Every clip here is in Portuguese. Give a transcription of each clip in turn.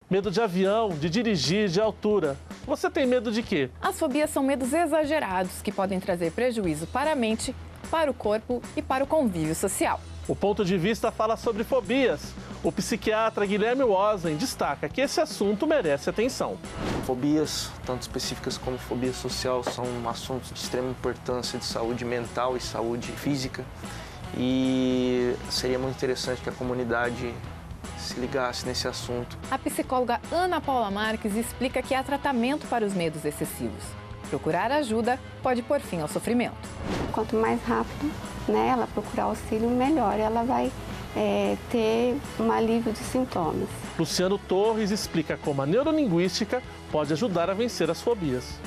Medo de avião, de dirigir, de altura. Você tem medo de quê? As fobias são medos exagerados que podem trazer prejuízo para a mente, para o corpo e para o convívio social. O Ponto de Vista fala sobre fobias. O psiquiatra Guilherme Wozen destaca que esse assunto merece atenção. Fobias, tanto específicas como fobia social, são assuntos de extrema importância de saúde mental e saúde física. E seria muito interessante que a comunidade se ligasse nesse assunto. A psicóloga Ana Paula Marques explica que há tratamento para os medos excessivos. Procurar ajuda pode pôr fim ao sofrimento. Quanto mais rápido, ela procurar auxílio, melhor ela vai ter um alívio dos sintomas. Luciano Torres explica como a neurolinguística pode ajudar a vencer as fobias.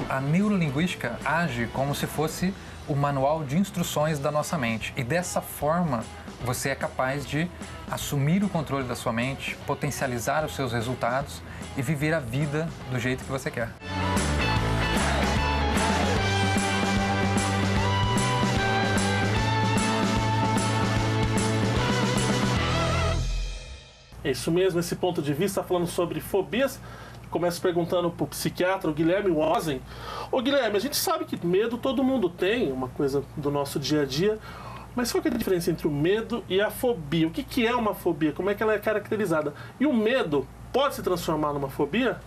A neurolinguística age como se fosse o manual de instruções da nossa mente. E dessa forma, você é capaz de assumir o controle da sua mente, potencializar os seus resultados e viver a vida do jeito que você quer. É isso mesmo, esse Ponto de Vista falando sobre fobias. Começo perguntando para o psiquiatra, o Guilherme Wozen. Ô Guilherme, a gente sabe que medo todo mundo tem, uma coisa do nosso dia a dia, mas qual que é a diferença entre o medo e a fobia? O que é uma fobia? Como é que ela é caracterizada? E o medo pode se transformar numa fobia?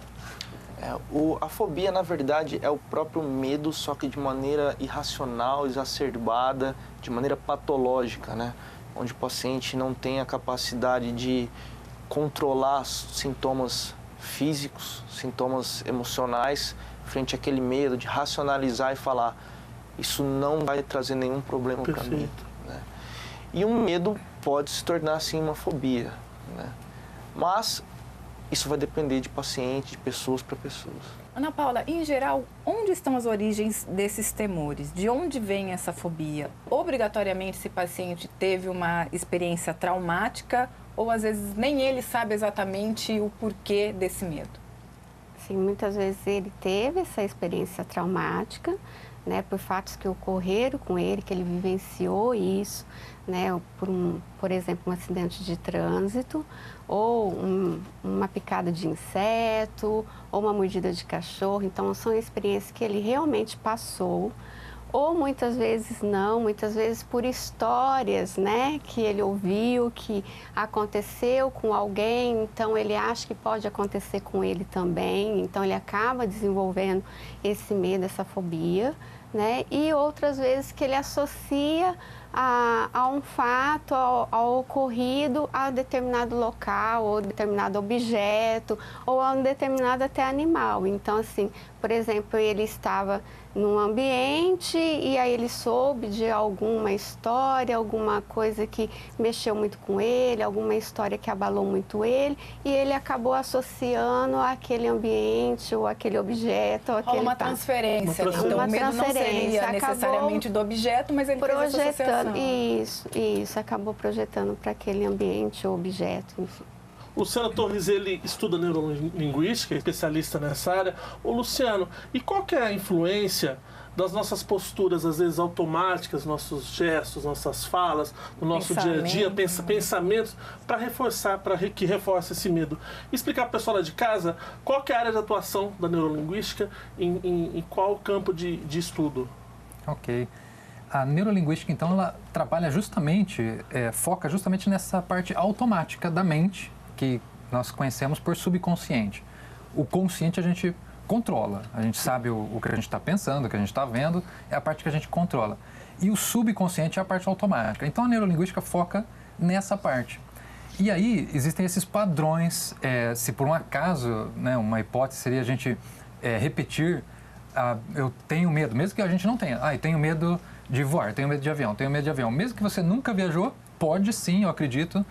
A fobia, na verdade, é o próprio medo, só que de maneira irracional, exacerbada, de maneira patológica, né? Onde o paciente não tem a capacidade de controlar sintomas físicos, sintomas emocionais, frente àquele medo, de racionalizar e falar, isso não vai trazer nenhum problema para mim. Né? E um medo pode se tornar, sim, uma fobia, né? Mas isso vai depender de paciente, de pessoas para pessoas. Ana Paula, em geral, onde estão as origens desses temores? De onde vem essa fobia? Obrigatoriamente esse paciente teve uma experiência traumática ou às vezes nem ele sabe exatamente o porquê desse medo? Sim, muitas vezes ele teve essa experiência traumática, por fatos que ocorreram com ele, que ele vivenciou isso, por exemplo, um acidente de trânsito, ou uma picada de inseto, ou uma mordida de cachorro. Então, são experiências que ele realmente passou, ou muitas vezes não, muitas vezes por histórias, que ele ouviu, que aconteceu com alguém, então ele acha que pode acontecer com ele também, então ele acaba desenvolvendo esse medo, essa fobia, e outras vezes que ele associa a um fato, ao ocorrido, a determinado local, ou determinado objeto, ou a um determinado até animal. Então, assim, por exemplo, ele estava num ambiente e aí ele soube de alguma história, alguma coisa que mexeu muito com ele, alguma história que abalou muito ele, e ele acabou associando aquele ambiente ou aquele objeto. Ou aquele uma transferência. Então, o medo não seria necessariamente do objeto, mas ele fez essa associação. Isso, acabou projetando para aquele ambiente ou objeto, enfim. Luciano Torres, ele estuda neurolinguística, é especialista nessa área. Ô Luciano, e qual que é a influência das nossas posturas, às vezes automáticas, nossos gestos, nossas falas, no nosso dia a dia, pensamentos, para reforçar, que reforça esse medo? Explicar para o pessoal lá de casa qual que é a área de atuação da neurolinguística, em qual campo de estudo? Ok. A neurolinguística, então, ela trabalha justamente, foca justamente nessa parte automática da mente, que nós conhecemos por subconsciente. O consciente a gente controla, a gente sabe o que a gente está pensando, o que a gente está vendo, é a parte que a gente controla. E o subconsciente é a parte automática. Então a neurolinguística foca nessa parte. E aí existem esses padrões, se por um acaso, uma hipótese seria a gente repetir, eu tenho medo, mesmo que a gente não tenha, eu tenho medo de voar, tenho medo de avião, tenho medo de avião. Mesmo que você nunca viajou, pode sim, eu acredito,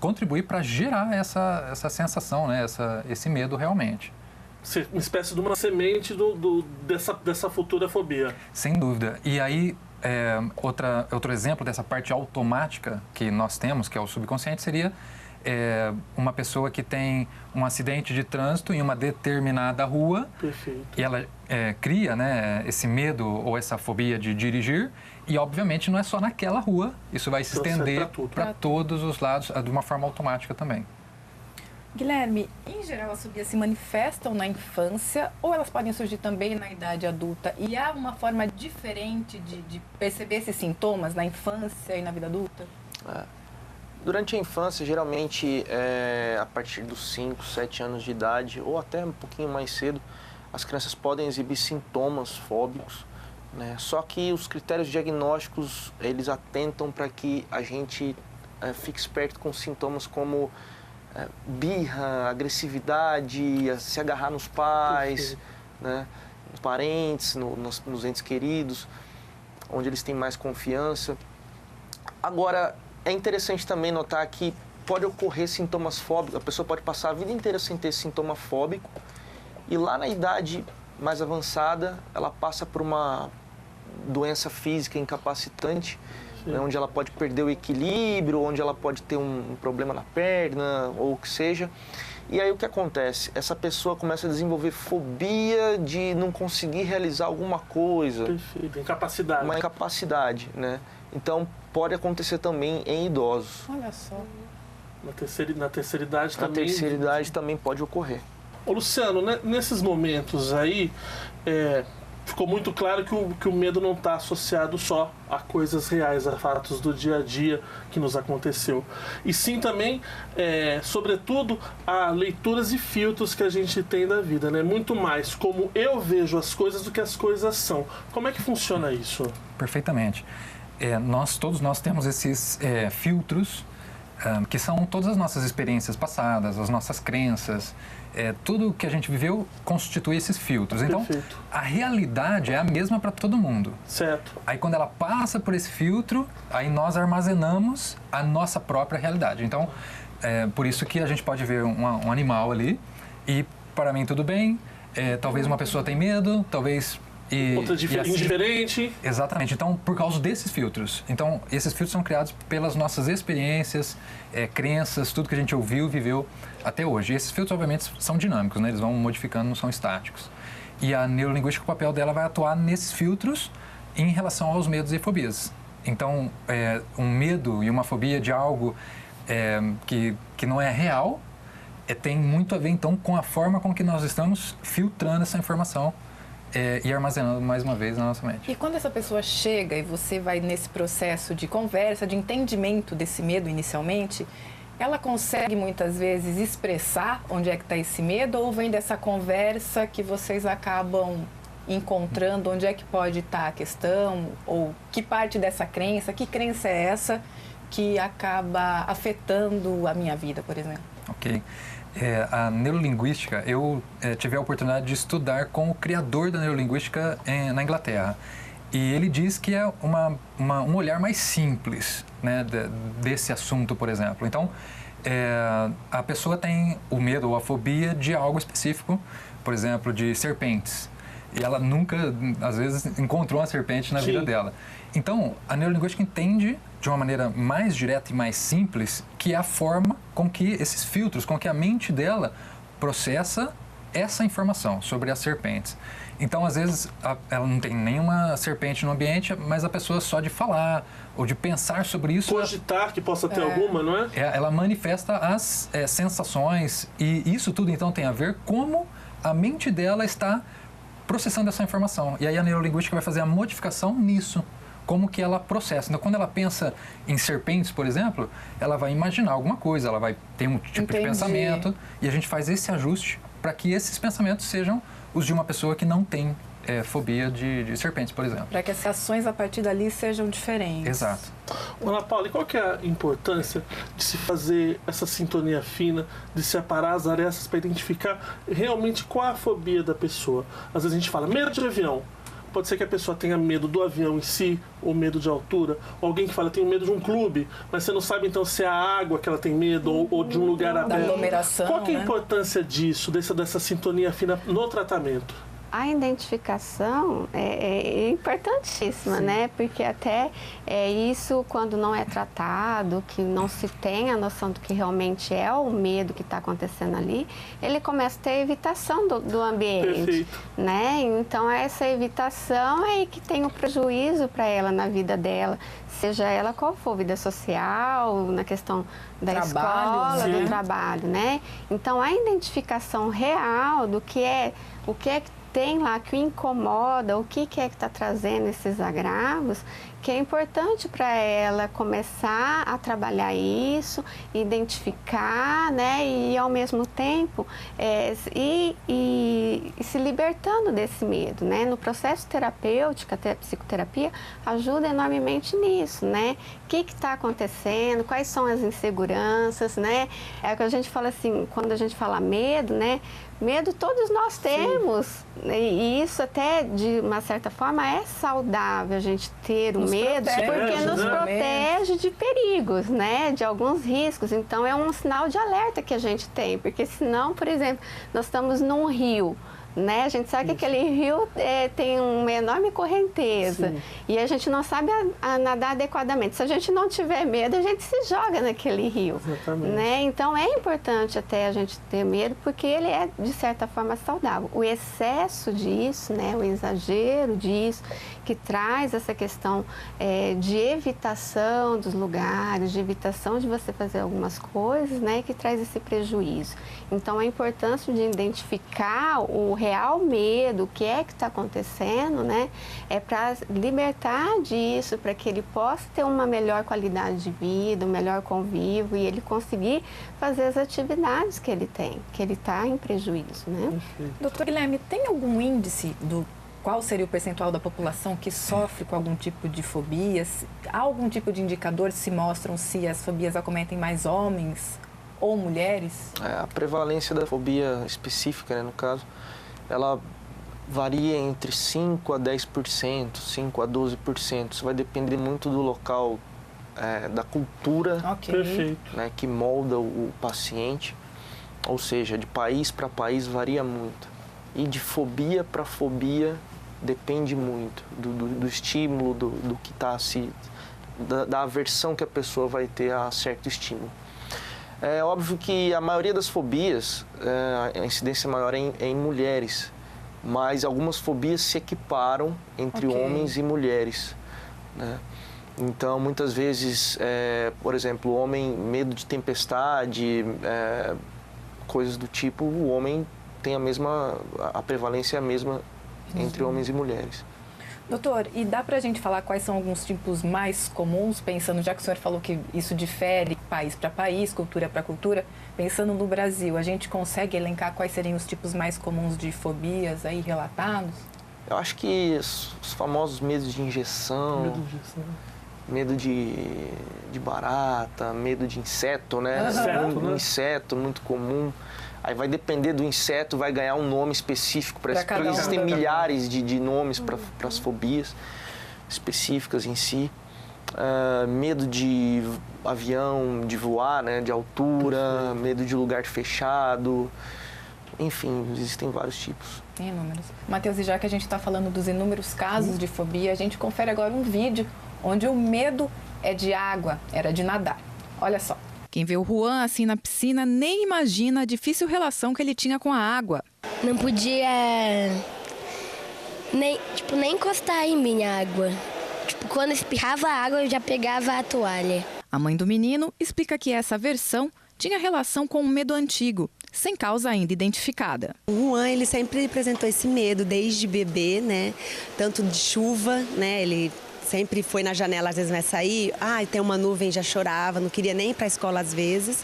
contribuir para gerar essa sensação, esse medo realmente. Uma espécie de uma semente dessa futura fobia. Sem dúvida. E aí, outro exemplo dessa parte automática que nós temos, que é o subconsciente, seria uma pessoa que tem um acidente de trânsito em uma determinada rua. Perfeito. E ela cria esse medo ou essa fobia de dirigir. E, obviamente, não é só naquela rua. Isso vai se estender para todos os lados, de uma forma automática também. Guilherme, em geral as fobias se manifestam na infância ou elas podem surgir também na idade adulta? E há uma forma diferente de perceber esses sintomas na infância e na vida adulta? Durante a infância, geralmente, a partir dos 5, 7 anos de idade, ou até um pouquinho mais cedo, as crianças podem exibir sintomas fóbicos, né? Só que os critérios diagnósticos, eles atentam para que a gente fique esperto com sintomas como birra, agressividade, se agarrar nos pais, né? Nos parentes, nos entes queridos, onde eles têm mais confiança. Agora, é interessante também notar que pode ocorrer sintomas fóbicos, a pessoa pode passar a vida inteira sem ter sintoma fóbico e lá na idade mais avançada ela passa por uma doença física incapacitante, né, onde ela pode perder o equilíbrio, onde ela pode ter um problema na perna ou o que seja. E aí o que acontece? Essa pessoa começa a desenvolver fobia de não conseguir realizar alguma coisa. Perfeito, incapacidade. Uma incapacidade, né? Então, pode acontecer também em idosos. Olha só. Na terceira idade também. Na terceira idade também pode ocorrer. Ô Luciano, né, nesses momentos aí, ficou muito claro que o medo não está associado só a coisas reais, a fatos do dia a dia que nos aconteceu. E sim também, sobretudo, a leituras e filtros que a gente tem da vida, né? Muito mais como eu vejo as coisas do que as coisas são. Como é que funciona isso? Perfeitamente. Todos nós temos esses filtros que são todas as nossas experiências passadas, as nossas crenças, tudo que a gente viveu constitui esses filtros. Então, Perfeito. A realidade é a mesma para todo mundo. Certo. Aí, quando ela passa por esse filtro, aí nós armazenamos a nossa própria realidade. Então, por isso que a gente pode ver um animal ali e, para mim, tudo bem. Talvez uma pessoa tenha medo, talvez... Outra indiferente. Exatamente. Então, por causa desses filtros. Então, esses filtros são criados pelas nossas experiências, crenças, tudo que a gente ouviu, viveu até hoje. E esses filtros, obviamente, são dinâmicos, né? Eles vão modificando, não são estáticos. E a neurolinguística, o papel dela vai atuar nesses filtros em relação aos medos e fobias. Então, um medo e uma fobia de algo que não é real tem muito a ver, então, com a forma com que nós estamos filtrando essa informação e armazenando mais uma vez na nossa mente. E quando essa pessoa chega e você vai nesse processo de conversa, de entendimento desse medo inicialmente, ela consegue muitas vezes expressar onde é que está esse medo ou vem dessa conversa que vocês acabam encontrando onde é que pode estar a questão ou que parte dessa crença, que crença é essa que acaba afetando a minha vida, por exemplo? Ok. A neurolinguística, eu tive a oportunidade de estudar com o criador da neurolinguística na Inglaterra. E ele diz que é um olhar mais simples, né, desse assunto, por exemplo. Então, a pessoa tem o medo ou a fobia de algo específico, por exemplo, de serpentes. E ela nunca, às vezes, encontrou uma serpente na vida dela. Então, a neurolinguística entende de uma maneira mais direta e mais simples que é a forma com que esses filtros, com que a mente dela processa essa informação sobre as serpentes. Então, às vezes, ela não tem nenhuma serpente no ambiente, mas a pessoa só de falar ou de pensar sobre isso... Cogitar que possa ter alguma, não é? Ela manifesta as sensações e isso tudo, então, tem a ver como a mente dela está processando essa informação. E aí a neurolinguística vai fazer a modificação nisso, como que ela processa. Então, quando ela pensa em serpentes, por exemplo, ela vai imaginar alguma coisa, ela vai ter um tipo de pensamento e a gente faz esse ajuste para que esses pensamentos sejam os de uma pessoa que não tem fobia de serpentes, por exemplo. Para que as ações a partir dali sejam diferentes. Exato. Ana Paula, e qual que é a importância de se fazer essa sintonia fina, de separar as arestas para identificar realmente qual é a fobia da pessoa? Às vezes a gente fala medo de avião. Pode ser que a pessoa tenha medo do avião em si, ou medo de altura. Ou alguém que fala, tenho medo de um clube, mas você não sabe então se é a água que ela tem medo, ou de um lugar aberto. Da aglomeração, Qual que é a importância disso, dessa sintonia fina no tratamento? A identificação é importantíssima, Sim. né? Porque até isso, quando não é tratado, que não se tem a noção do que realmente é o medo que está acontecendo ali, ele começa a ter evitação do ambiente. Perfeito. Né? Então, essa evitação é aí que tem o prejuízo para ela na vida dela, seja ela qual for, vida social, na questão da Trabalho, escola, sim. do trabalho, né? Então, a identificação real do que é, o que é que tem lá que o incomoda, o que é que está trazendo esses agravos, que é importante para ela começar a trabalhar isso, identificar, né, e ao mesmo tempo e se libertando desse medo, né? No processo terapêutico, até a psicoterapia ajuda enormemente nisso, né? O que está acontecendo, quais são as inseguranças, né? É o que a gente fala assim, quando a gente fala medo, né? Medo todos nós temos, e isso até de uma certa forma é saudável a gente ter o medo, protege, porque nos né? protege de perigos, né, de alguns riscos. Então é um sinal de alerta que a gente tem, porque senão, por exemplo, nós estamos num rio, né? A gente sabe que aquele rio tem uma enorme correnteza. Sim. E a gente não sabe a nadar adequadamente. Se a gente não tiver medo, a gente se joga naquele rio. Exatamente. Né? Então é importante até a gente ter medo, porque ele é, de certa forma, saudável. O excesso disso, né? O exagero disso, que traz essa questão de evitação dos lugares, de evitação de você fazer algumas coisas, né? Que traz esse prejuízo. Então a importância de identificar o real medo, o que é que está acontecendo, né? É para libertar disso, para que ele possa ter uma melhor qualidade de vida, um melhor convívio e ele conseguir fazer as atividades que ele tem, que ele está em prejuízo, né? Perfeito. Doutor Guilherme, tem algum índice do qual seria o percentual da população que sofre com algum tipo de fobias? Há algum tipo de indicador se mostram se as fobias acometem mais homens ou mulheres? A prevalência da fobia específica, né, no caso, ela varia entre 5% a 10%, 5% a 12%. Isso vai depender muito do local, da cultura, Ok. Perfeito. né, que molda o paciente. Ou seja, de país para país varia muito. E de fobia para fobia depende muito do estímulo, do que está da aversão que a pessoa vai ter a certo estímulo. É óbvio que a maioria das fobias, a incidência maior é em mulheres, mas algumas fobias se equiparam entre Ok. homens e mulheres, né? Então, muitas vezes, por exemplo, o homem, medo de tempestade, coisas do tipo, o homem tem a prevalência é a mesma entre homens e mulheres. Doutor, e dá pra gente falar quais são alguns tipos mais comuns, pensando, já que o senhor falou que isso difere país para país, cultura para cultura, pensando no Brasil, a gente consegue elencar quais seriam os tipos mais comuns de fobias aí relatados? Eu acho que os famosos medos de injeção, Medo disso, né? medo de barata, medo de inseto, né? Inseto, né? Inseto, muito comum. Aí vai depender do inseto, vai ganhar um nome específico para Pra isso. cada Porque um. existem milhares de nomes para as fobias específicas em si. Medo de avião, de voar, né? De altura, medo de lugar fechado. Enfim, existem vários tipos. Tem inúmeros. Matheus, e já que a gente está falando dos inúmeros casos de fobia, a gente confere agora um vídeo onde o medo é de água, era de nadar. Olha só. Quem vê o Juan assim na piscina nem imagina a difícil relação que ele tinha com a água. Não podia nem encostar em mim a água. Quando espirrava a água, eu já pegava a toalha. A mãe do menino explica que essa versão tinha relação com um medo antigo, sem causa ainda identificada. O Juan, ele sempre apresentou esse medo desde bebê, né? Tanto de chuva, né? Ele sempre foi na janela, às vezes vai sair, tem uma nuvem, já chorava, não queria nem ir para a escola às vezes.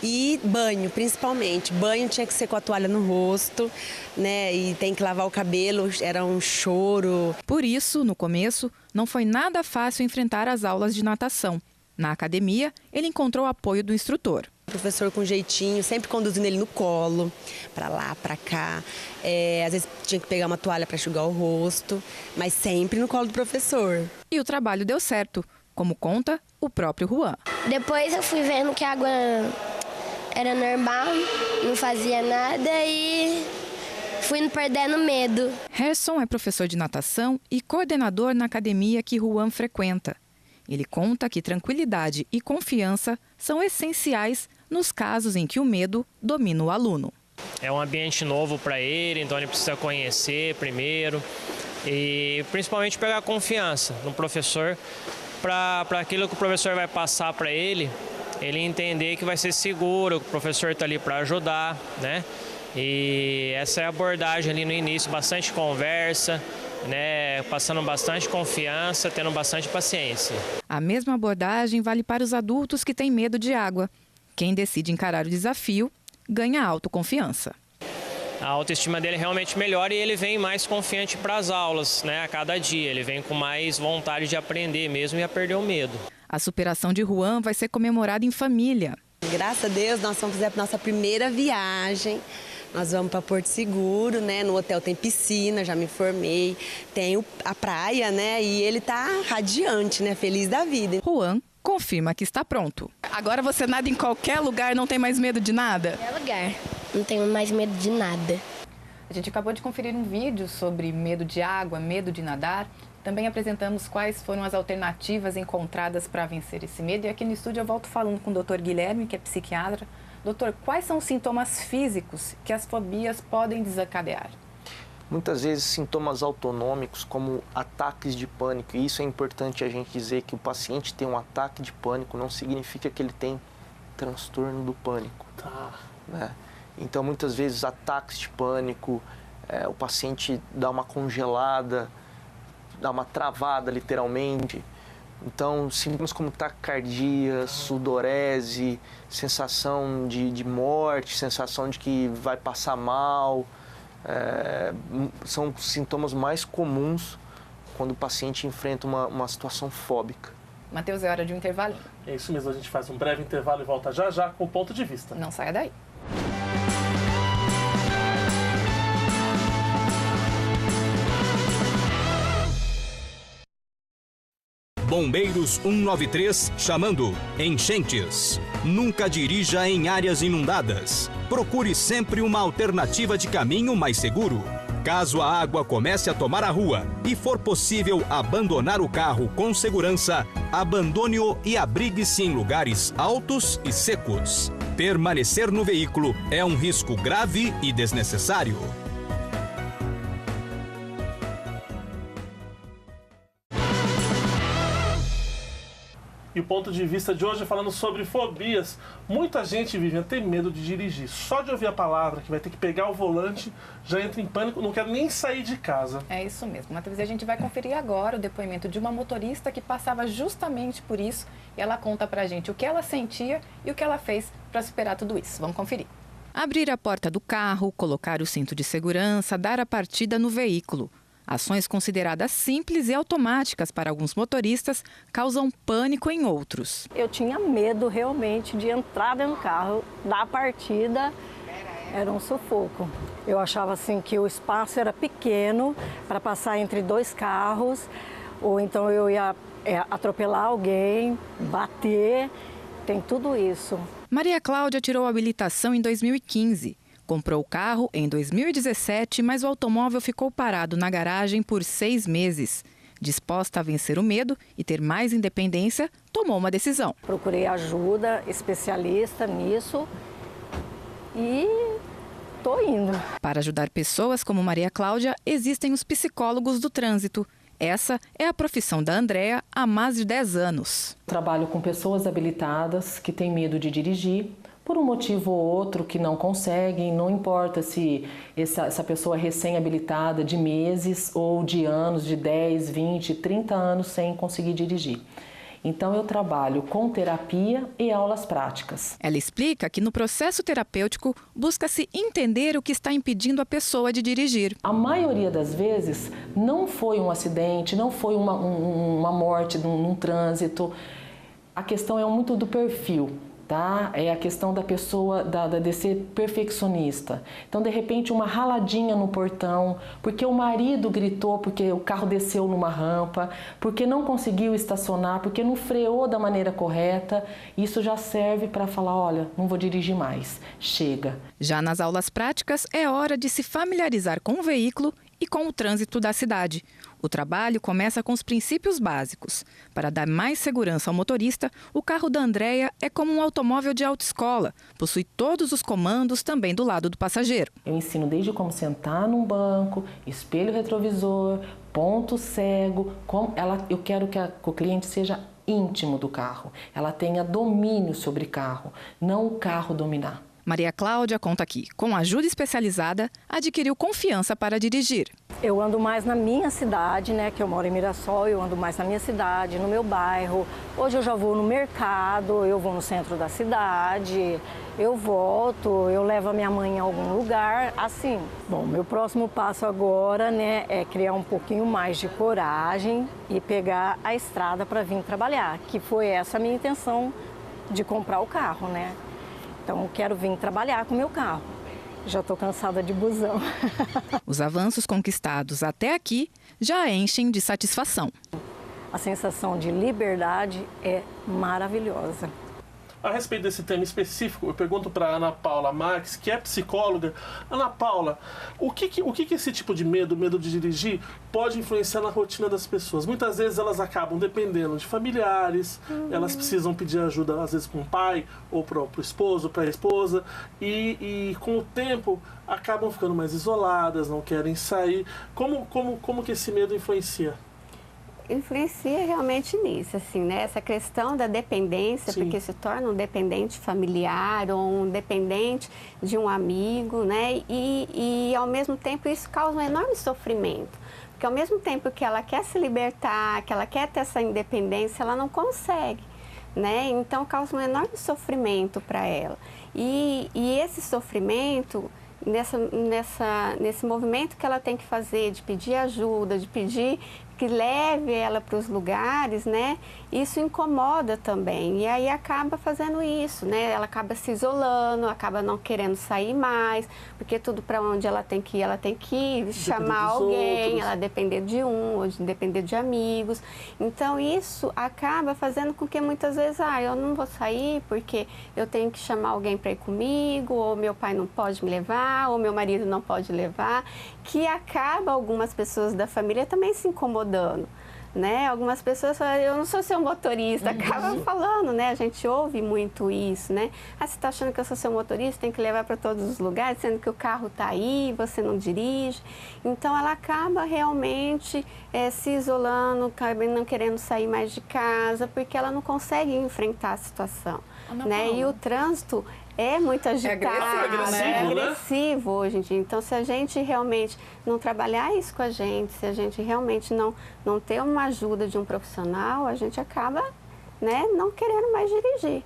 E banho, principalmente. Banho tinha que ser com a toalha no rosto, né? E tem que lavar o cabelo, era um choro. Por isso, no começo, não foi nada fácil enfrentar as aulas de natação. Na academia, ele encontrou o apoio do instrutor. Professor com jeitinho, sempre conduzindo ele no colo, para lá, para cá. Às vezes tinha que pegar uma toalha para enxugar o rosto, mas sempre no colo do professor. E o trabalho deu certo, como conta o próprio Juan. Depois eu fui vendo que a água era normal, não fazia nada e fui indo perdendo medo. Gerson é professor de natação e coordenador na academia que Juan frequenta. Ele conta que tranquilidade e confiança são essenciais nos casos em que o medo domina o aluno. É um ambiente novo para ele, então ele precisa conhecer primeiro e principalmente pegar confiança no professor para aquilo que o professor vai passar para ele entender que vai ser seguro, que o professor está ali para ajudar, né? E essa é a abordagem ali no início, bastante conversa, né? Passando bastante confiança, tendo bastante paciência. A mesma abordagem vale para os adultos que têm medo de água. Quem decide encarar o desafio ganha autoconfiança. A autoestima dele realmente melhora e ele vem mais confiante para as aulas, né? A cada dia, ele vem com mais vontade de aprender mesmo e a perder o medo. A superação de Juan vai ser comemorada em família. Graças a Deus, nós vamos fazer a nossa primeira viagem. Nós vamos para Porto Seguro, né? No hotel tem piscina, já me formei. Tem a praia, né? E ele tá radiante, né? Feliz da vida. Juan confirma que está pronto. Agora você nada em qualquer lugar, não tem mais medo de nada? Qualquer lugar. Não tenho mais medo de nada. A gente acabou de conferir um vídeo sobre medo de água, medo de nadar. Também apresentamos quais foram as alternativas encontradas para vencer esse medo. E aqui no estúdio eu volto falando com o Dr. Guilherme, que é psiquiatra. Doutor, quais são os sintomas físicos que as fobias podem desencadear? Muitas vezes sintomas autonômicos como ataques de pânico, e isso é importante a gente dizer que o paciente tem um ataque de pânico não significa que ele tem transtorno do pânico. Né? Então muitas vezes ataques de pânico, o paciente dá uma congelada, dá uma travada literalmente. Então sintomas como taquicardia, sudorese, sensação de morte, sensação de que vai passar mal, são sintomas mais comuns quando o paciente enfrenta uma situação fóbica. Matheus, é hora de um intervalo. É isso mesmo, a gente faz um breve intervalo e volta já já com o ponto de vista. Não saia daí. Bombeiros 193 chamando. Enchentes. Nunca dirija em áreas inundadas. Procure sempre uma alternativa de caminho mais seguro. Caso a água comece a tomar a rua e for possível abandonar o carro com segurança, abandone-o e abrigue-se em lugares altos e secos. Permanecer no veículo é um risco grave e desnecessário. E o ponto de vista de hoje é falando sobre fobias. Muita gente, Vivian, tem medo de dirigir. Só de ouvir a palavra que vai ter que pegar o volante, já entra em pânico, não quer nem sair de casa. É isso mesmo. Matheus, a gente vai conferir agora o depoimento de uma motorista que passava justamente por isso. E ela conta pra gente o que ela sentia e o que ela fez para superar tudo isso. Vamos conferir. Abrir a porta do carro, colocar o cinto de segurança, dar a partida no veículo. Ações consideradas simples e automáticas para alguns motoristas causam pânico em outros. Eu tinha medo realmente de entrar dentro do carro, dar a partida, era um sufoco. Eu achava assim que o espaço era pequeno para passar entre dois carros, ou então eu ia atropelar alguém, bater, tem tudo isso. Maria Cláudia tirou a habilitação em 2015. Comprou o carro em 2017, mas o automóvel ficou parado na garagem por 6 meses. Disposta a vencer o medo e ter mais independência, tomou uma decisão. Procurei ajuda, especialista nisso e estou indo. Para ajudar pessoas como Maria Cláudia, existem os psicólogos do trânsito. Essa é a profissão da Andréa há mais de 10 anos. Trabalho com pessoas habilitadas que têm medo de dirigir, por um motivo ou outro que não conseguem, não importa se essa pessoa é recém-habilitada de meses ou de anos, de 10, 20, 30 anos sem conseguir dirigir. Então eu trabalho com terapia e aulas práticas. Ela explica que no processo terapêutico busca-se entender o que está impedindo a pessoa de dirigir. A maioria das vezes não foi um acidente, não foi uma morte num trânsito. A questão é muito do perfil. tá? É a questão da pessoa de ser perfeccionista. Então, de repente, uma raladinha no portão, porque o marido gritou, porque o carro desceu numa rampa, porque não conseguiu estacionar, porque não freou da maneira correta, isso já serve para falar, olha, não vou dirigir mais, chega. Já nas aulas práticas, é hora de se familiarizar com o veículo e com o trânsito da cidade. O trabalho começa com os princípios básicos. Para dar mais segurança ao motorista, o carro da Andréia é como um automóvel de autoescola. Possui todos os comandos também do lado do passageiro. Eu ensino desde como sentar num banco, espelho retrovisor, ponto cego. Eu quero que o cliente seja íntimo do carro. Ela tenha domínio sobre o carro, não o carro dominar. Maria Cláudia conta que, com ajuda especializada, adquiriu confiança para dirigir. Eu ando mais na minha cidade, né, que eu moro em Mirassol, eu ando mais na minha cidade, no meu bairro. Hoje eu já vou no mercado, eu vou no centro da cidade, eu volto, eu levo a minha mãe em algum lugar, assim. Bom, meu próximo passo agora, né, é criar um pouquinho mais de coragem e pegar a estrada para vir trabalhar, que foi essa a minha intenção de comprar o carro, né. Então, eu quero vir trabalhar com o meu carro. Já estou cansada de busão. Os avanços conquistados até aqui já enchem de satisfação. A sensação de liberdade é maravilhosa. A respeito desse tema específico, eu pergunto para Ana Paula Marques, que é psicóloga. Ana Paula, o que esse tipo de medo de dirigir, pode influenciar na rotina das pessoas? Muitas vezes elas acabam dependendo de familiares, elas precisam pedir ajuda, às vezes, para um pai, ou para o esposo, para a esposa, e com o tempo acabam ficando mais isoladas, não querem sair. Como que esse medo influencia? Influencia realmente nisso, assim, né? Essa questão da dependência, Sim. porque se torna um dependente familiar ou um dependente de um amigo, né? E ao mesmo tempo isso causa um enorme sofrimento, porque ao mesmo tempo que ela quer se libertar, que ela quer ter essa independência, ela não consegue, né? Então causa um enorme sofrimento para ela. E esse sofrimento, nesse movimento que ela tem que fazer, de pedir ajuda, de pedir que leve ela para os lugares, né? Isso incomoda também. E aí acaba fazendo isso, né? Ela acaba se isolando, acaba não querendo sair mais, porque tudo para onde ela tem que ir, chamar alguém, outros. ela depender de um, ou depender de amigos. Então isso acaba fazendo com que muitas vezes, eu não vou sair porque eu tenho que chamar alguém para ir comigo, ou meu pai não pode me levar, ou meu marido não pode levar, que acaba algumas pessoas da família também se incomodando, né? Algumas pessoas falam, eu não sou seu motorista, acabam falando, né? A gente ouve muito isso, né? Você está achando que eu sou seu motorista, tem que levar para todos os lugares, sendo que o carro está aí, você não dirige. Então, ela acaba realmente se isolando, não querendo sair mais de casa, porque ela não consegue enfrentar a situação, né? E o trânsito é muito agitado, agressivo, é agressivo hoje em dia. Então, se a gente realmente não trabalhar isso com a gente, se a gente realmente não ter uma ajuda de um profissional, a gente acaba, né, não querendo mais dirigir.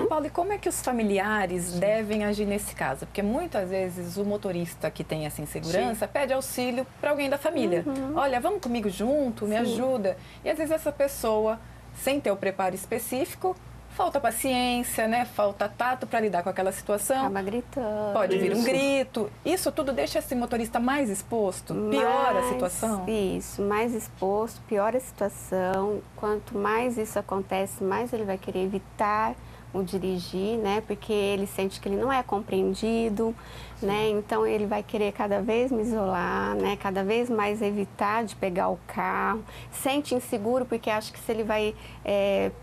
Paulo, e como é que os familiares devem agir nesse caso? Porque muitas vezes o motorista que tem essa insegurança pede auxílio para alguém da família. Olha, vamos comigo junto, me ajuda. E às vezes essa pessoa, sem ter o preparo específico, falta paciência, né? Falta tato para lidar com aquela situação. Acaba gritando. Pode vir um grito. Isso tudo deixa esse motorista mais exposto? Piora a situação? Isso, mais exposto, piora a situação. Quanto mais isso acontece, mais ele vai querer evitar o dirigir, né? Porque ele sente que ele não é compreendido, né? Então ele vai querer cada vez me isolar, né? Cada vez mais evitar de pegar o carro. Sente inseguro porque acha que se ele vai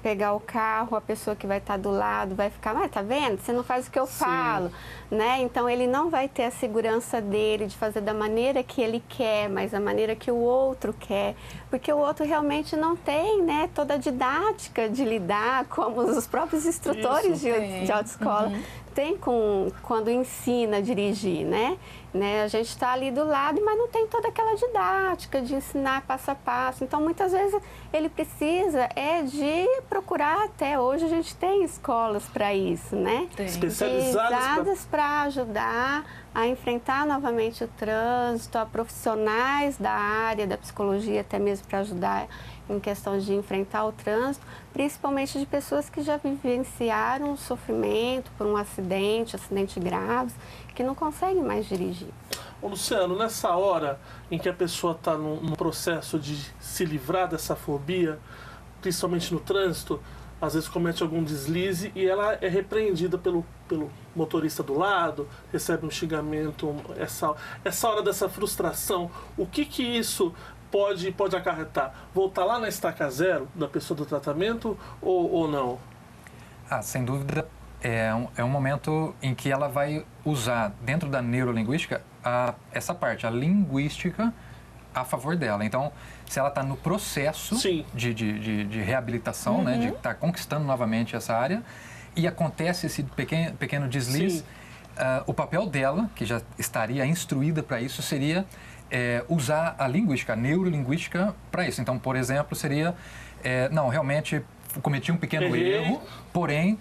pegar o carro, a pessoa que vai estar do lado vai ficar, mas tá vendo? Você não faz o que eu falo, né? Então ele não vai ter a segurança dele de fazer da maneira que ele quer, mas da maneira que o outro quer, porque o outro realmente não tem, né, toda a didática de lidar como os próprios instrutores de autoescola tem quando ensina a dirigir, né? A gente está ali do lado, mas não tem toda aquela didática de ensinar passo a passo. Então, muitas vezes, ele precisa de procurar, até hoje a gente tem escolas para isso, né? Especializadas para ajudar a enfrentar novamente o trânsito, a profissionais da área da psicologia, até mesmo para ajudar em questão de enfrentar o trânsito, principalmente de pessoas que já vivenciaram sofrimento por um acidente graves, que não conseguem mais dirigir. Ô Luciano, nessa hora em que a pessoa está num processo de se livrar dessa fobia, principalmente no trânsito, às vezes comete algum deslize e ela é repreendida pelo motorista do lado, recebe um xingamento, essa hora dessa frustração, o que isso pode acarretar? Voltar lá na estaca zero da pessoa do tratamento ou não? Sem dúvida, é um momento em que ela vai usar, dentro da neurolinguística, essa parte, a linguística, a favor dela. Então, se ela está no processo de reabilitação, né, de estar conquistando novamente essa área, e acontece esse pequeno deslize, o papel dela, que já estaria instruída para isso, seria usar a linguística, a neurolinguística para isso. Então, por exemplo, seria, não, realmente cometi um pequeno erro, porém,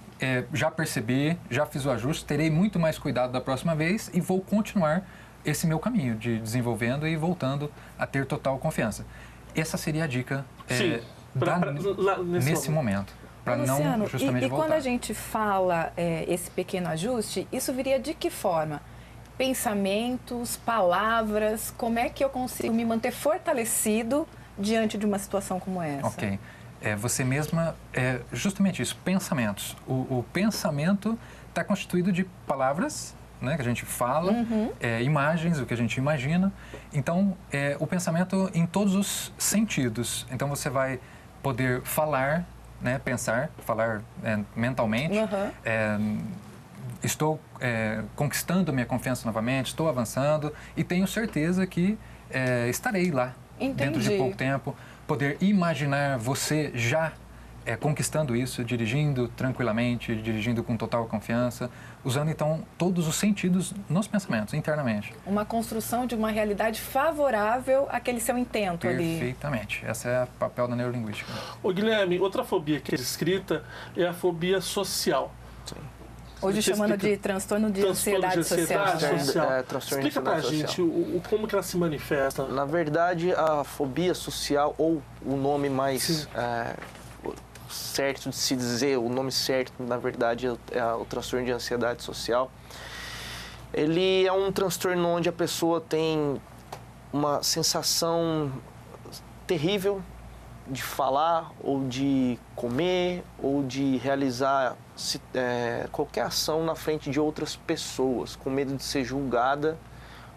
já percebi, já fiz o ajuste, terei muito mais cuidado da próxima vez e vou continuar esse meu caminho de desenvolvendo e voltando a ter total confiança. Essa seria a dica nesse momento, para não justamente voltar. E quando a gente fala esse pequeno ajuste, isso viria de que forma? Pensamentos, palavras, como é que eu consigo me manter fortalecido diante de uma situação como essa? Ok. Você mesma, justamente isso, pensamentos. O pensamento está constituído de palavras, né, que a gente fala, imagens, o que a gente imagina. Então, o pensamento em todos os sentidos. Então, você vai poder falar, né, pensar, falar mentalmente. Estou conquistando minha confiança novamente, estou avançando e tenho certeza que estarei lá dentro de pouco tempo. Poder imaginar você já conquistando isso, dirigindo tranquilamente, dirigindo com total confiança, usando então todos os sentidos nos pensamentos, internamente. Uma construção de uma realidade favorável àquele seu intento ali. Perfeitamente. Esse é o papel da neurolinguística. Ô Guilherme, outra fobia que é descrita é a fobia social. Sim. Hoje chamando de transtorno de ansiedade social. Explica pra gente como que ela se manifesta. Na verdade, a fobia social, ou o nome mais certo de se dizer, o nome certo, na verdade, é o transtorno de ansiedade social. Ele é um transtorno onde a pessoa tem uma sensação terrível de falar, ou de comer, ou de realizar qualquer ação na frente de outras pessoas, com medo de ser julgada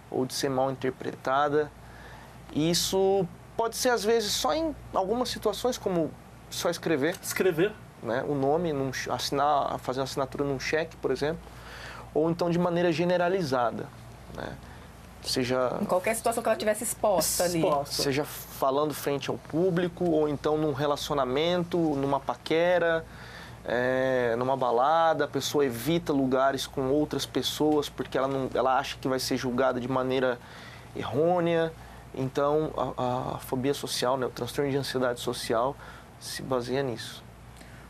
ou de ser mal interpretada. E isso pode ser, às vezes, só em algumas situações, como só escrever, né, o nome, fazer uma assinatura num cheque, por exemplo, ou então de maneira generalizada, né? Seja em qualquer situação que ela tivesse exposta ali. Seja falando frente ao público, ou então num relacionamento, numa paquera, numa balada, a pessoa evita lugares com outras pessoas porque ela acha que vai ser julgada de maneira errônea. Então, a fobia social, né, o transtorno de ansiedade social, se baseia nisso.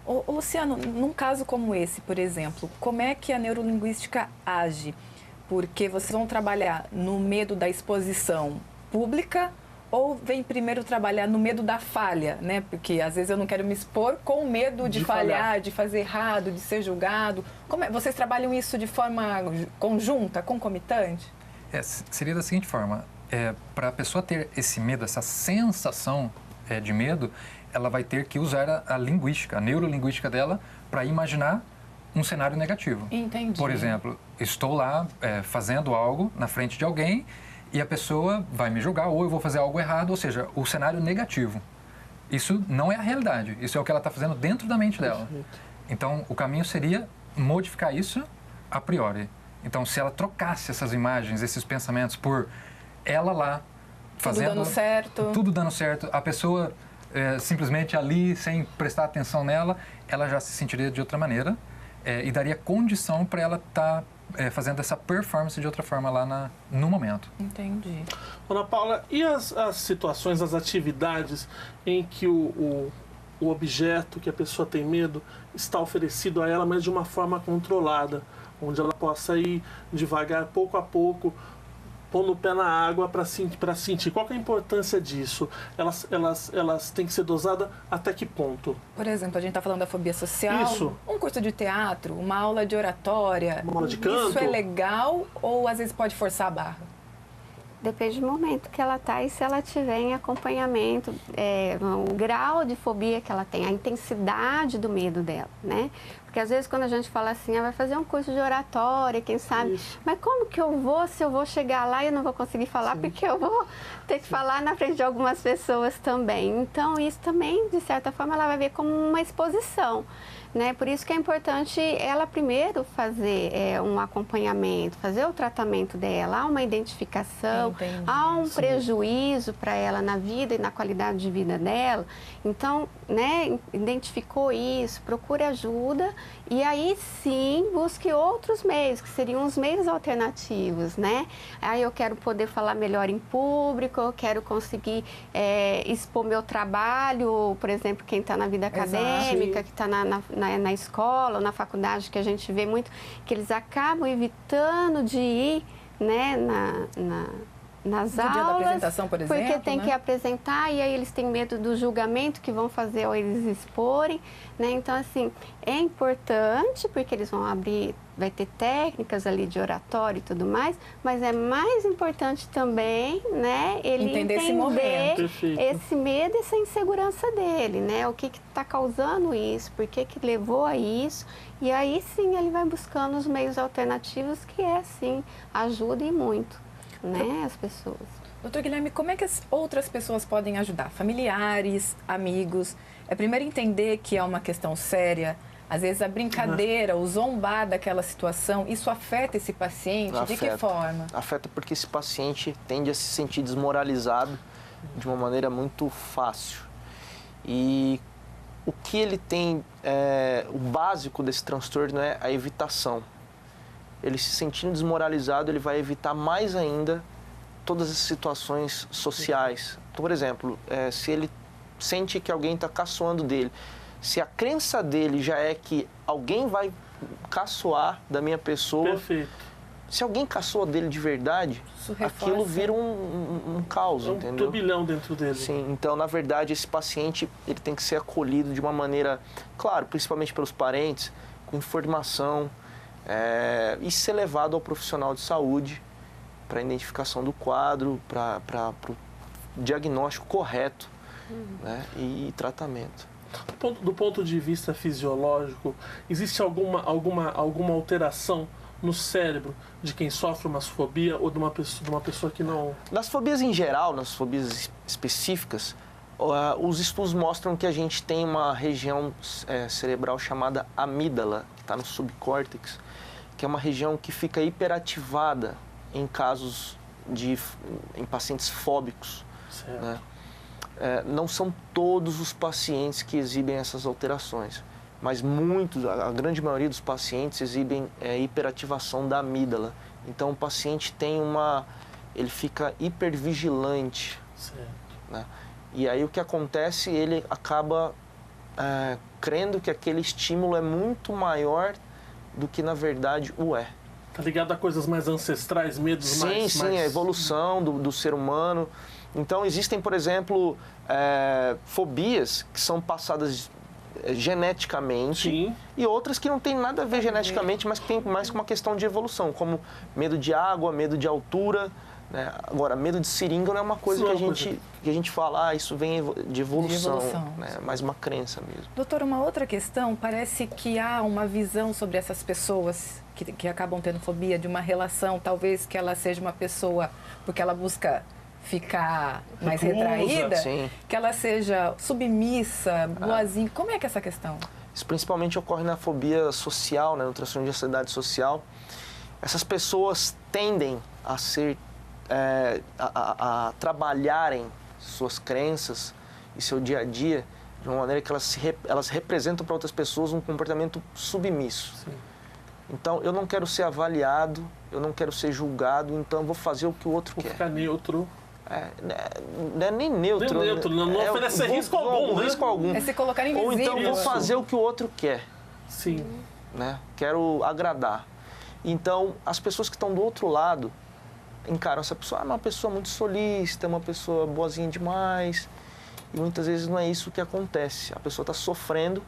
Ô, Luciano, num caso como esse, por exemplo, como é que a neurolinguística age? Porque vocês vão trabalhar no medo da exposição pública ou vem primeiro trabalhar no medo da falha, né? Porque às vezes eu não quero me expor com medo de falhar, de fazer errado, de ser julgado. Vocês trabalham isso de forma conjunta, concomitante? Seria da seguinte forma, para a pessoa ter esse medo, essa sensação de medo, ela vai ter que usar a linguística, a neurolinguística dela para imaginar um cenário negativo. Entendi. Por exemplo, estou lá fazendo algo na frente de alguém e a pessoa vai me julgar ou eu vou fazer algo errado, ou seja, o cenário negativo. Isso não é a realidade, isso é o que ela está fazendo dentro da mente dela. Então, o caminho seria modificar isso a priori. Então, se ela trocasse essas imagens, esses pensamentos por ela lá fazendo... Tudo dando certo. A pessoa simplesmente ali, sem prestar atenção nela, ela já se sentiria de outra maneira. E daria condição para ela estar fazendo essa performance de outra forma lá no momento. Entendi. Ana Paula, e as situações, as atividades em que o objeto que a pessoa tem medo está oferecido a ela, mas de uma forma controlada? onde ela possa ir devagar, pouco a pouco, pondo o pé na água para sentir. Qual que é a importância disso? Elas têm que ser dosadas até que ponto? Por exemplo, a gente está falando da fobia social. Isso. Um curso de teatro, uma aula de oratória. Uma aula de canto. Isso é legal ou às vezes pode forçar a barra? Depende do momento que ela está e se ela tiver em acompanhamento, o grau de fobia que ela tem, a intensidade do medo dela, né? Porque às vezes quando a gente fala assim, vai fazer um curso de oratória, quem sabe, mas como que eu vou, se eu vou chegar lá e eu não vou conseguir falar, porque eu vou ter que falar na frente de algumas pessoas também. Então isso também, de certa forma, ela vai ver como uma exposição. Né? Por isso que é importante ela primeiro fazer um acompanhamento, fazer o tratamento dela, há uma identificação, Entendi. há um prejuízo para ela na vida e na qualidade de vida dela. Então, né, identificou isso, procure ajuda e aí sim busque outros meios, que seriam os meios alternativos, né? Aí eu quero poder falar melhor em público, eu quero conseguir expor meu trabalho, por exemplo, quem está na vida acadêmica, que está na escola ou na faculdade, que a gente vê muito, que eles acabam evitando de ir, né, nas aulas, dia da apresentação, por exemplo, porque tem que apresentar e aí eles têm medo do julgamento que vão fazer ao eles exporem, né? Então, assim, é importante porque eles vão abrir, vai ter técnicas ali de oratório e tudo mais, mas é mais importante também, né, ele entender esse momento, esse medo e essa insegurança dele, né? O que está causando isso, por que levou a isso, e aí sim ele vai buscando os meios alternativos que sim, ajudem muito. Né, as pessoas. Doutor Guilherme, como é que as outras pessoas podem ajudar? Familiares, amigos? É primeiro entender que é uma questão séria. Às vezes a brincadeira, o zombar daquela situação, isso afeta esse paciente? De que forma? Afeta porque esse paciente tende a se sentir desmoralizado de uma maneira muito fácil. E o que ele tem, o básico desse transtorno é a evitação. Ele se sentindo desmoralizado, ele vai evitar mais ainda todas as situações sociais. Então, por exemplo, se ele sente que alguém está caçoando dele, se a crença dele já é que alguém vai caçoar da minha pessoa, Perfeito. Se alguém caçoa dele de verdade, aquilo vira um caos, entendeu? Um turbilhão dentro dele. Sim, então, na verdade, esse paciente ele tem que ser acolhido de uma maneira, claro, principalmente pelos parentes, com informação, e ser levado ao profissional de saúde para a identificação do quadro, para o diagnóstico correto, né, e tratamento. Do ponto de vista fisiológico, existe alguma alteração no cérebro de quem sofre uma fobia ou de uma pessoa que não... Nas fobias em geral, nas fobias específicas, os estudos mostram que a gente tem uma região cerebral chamada amígdala, que está no subcórtex, que é uma região que fica hiperativada em casos em pacientes fóbicos. Certo. Né? Não são todos os pacientes que exibem essas alterações, mas a grande maioria dos pacientes exibem hiperativação da amígdala. Então o paciente ele fica hipervigilante. Certo. Né? E aí o que acontece, ele acaba crendo que aquele estímulo é muito maior do que na verdade o é. Tá ligado a coisas mais ancestrais, medos mais... Sim, a evolução do ser humano. Então existem, por exemplo, fobias que são passadas geneticamente. Sim. E outras que não tem nada a ver geneticamente, mas que tem mais uma questão de evolução, como medo de água, medo de altura. Né? Agora, medo de seringa não é uma coisa que a gente fala, isso vem de evolução, né? Mais uma crença mesmo. Doutor, uma outra questão, parece que há uma visão sobre essas pessoas que acabam tendo fobia, de uma relação, talvez que ela seja uma pessoa, porque ela busca ficar mais retraída, sim, que ela seja submissa, boazinha. Como é que é essa questão? Isso principalmente ocorre na fobia social, né? No transtorno de ansiedade social. Essas pessoas tendem a ser a trabalharem suas crenças e seu dia a dia de uma maneira que elas representam para outras pessoas um comportamento submisso. Sim. Então, eu não quero ser avaliado, eu não quero ser julgado, então eu vou fazer o que o outro quer. Vou ficar neutro. Não é nem neutro. Nem neutro, não oferecer risco algum. Risco algum. É se colocar invisível. Ou então vou fazer o que o outro quer. Sim. Né? Quero agradar. Então, as pessoas que estão do outro lado encaram essa pessoa, uma pessoa muito solícita, uma pessoa boazinha demais. E muitas vezes não é isso que acontece. A pessoa está sofrendo